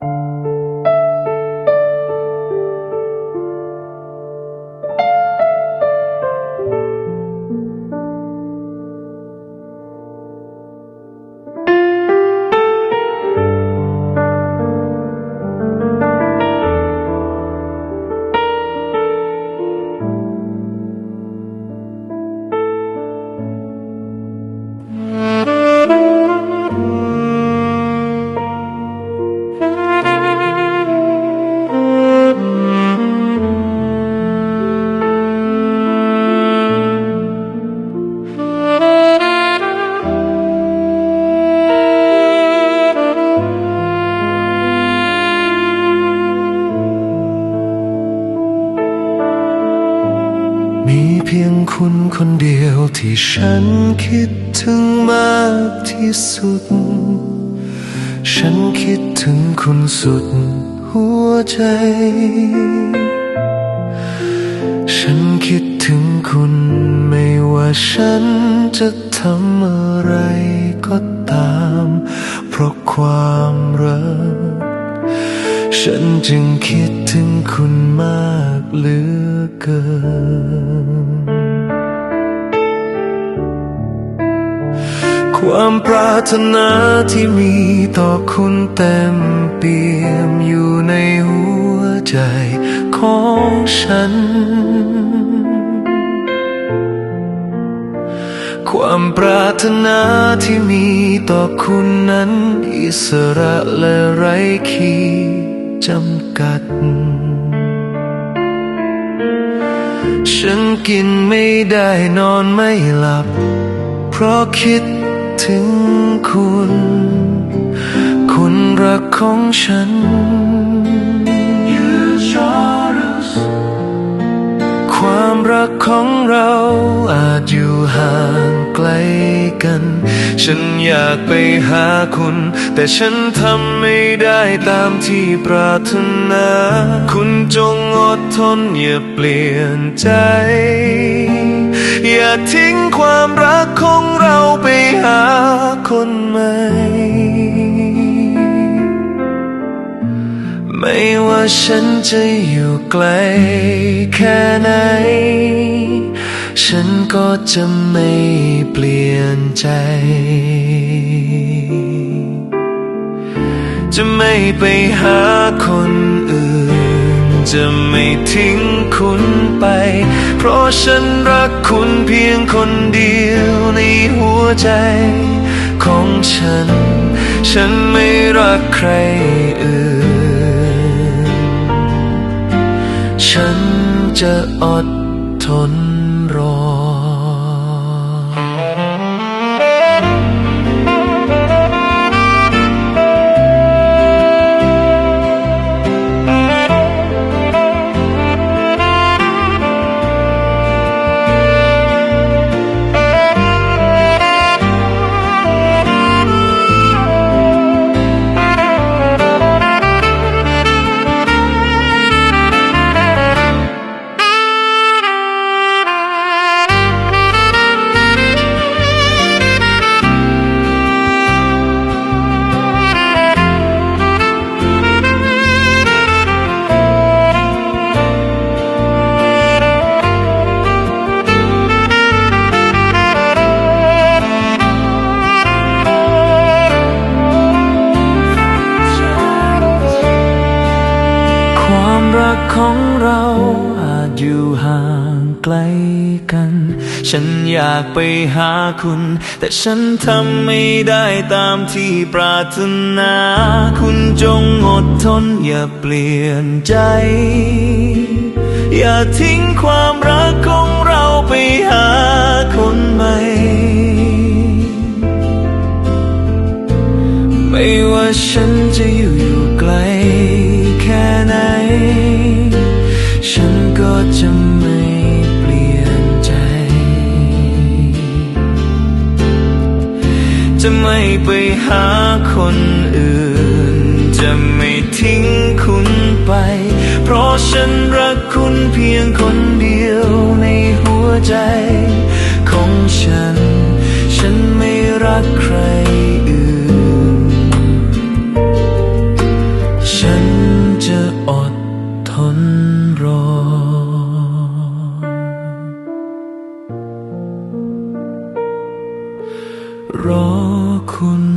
มีเพียงคุณคนเดียวที่ฉันคิดถึงมากที่สุดฉันคิดถึงคุณสุดหัวใจฉันคิดถึงคุณไม่ว่าฉันจะทำอะไรก็ตามเพราะความรักฉันจึงคิดถึงคุณมากเหลือเกินความปรารถนาที่มีต่อคุณเต็มเปี่ยมอยู่ในหัวใจของฉันความปรารถนาที่มีต่อคุณนั้นอิสระและไร้ขีดจำกัดฉันกินไม่ได้นอนไม่หลับเพราะคิดถึงคุณคุณรักของฉันความรักของเราอาจอยู่ห่างไกลกันฉันอยากไปหาคุณแต่ฉันทำไม่ได้ตามที่ปรารถนาคุณจงอดทนอย่าเปลี่ยนใจอย่าทิ้งความรักของเราไปหาคนใหม่ไม่ว่าฉันจะอยู่ไกลแค่ไหนฉันก็จะไม่เปลี่ยนใจจะไม่ไปหาคนอื่นจะไม่ทิ้งคุณไปเพราะฉันรักคุณเพียงคนเดียวในหัวใจของฉันไม่รักใครอื่นฉันจะอดทนรอของเราอาจอยู่ห่างไกลกันฉันอยากไปหาคุณแต่ฉันทำไม่ได้ตามที่ปรารถนาคุณจงอดทนอย่าเปลี่ยนใจอย่าทิ้งความรักของเราไปหาคนใหม่ไม่ว่าฉันจะอยู่ไกลแค่ไหนฉันก็จะไม่เปลี่ยนใจจะไม่ไปหาคนอื่นจะไม่ทิ้งคุณไปเพราะฉันรักคุณเพียงคนเดียวในหัวใจของฉันไม่รักใครอื่นฉ รอคุณ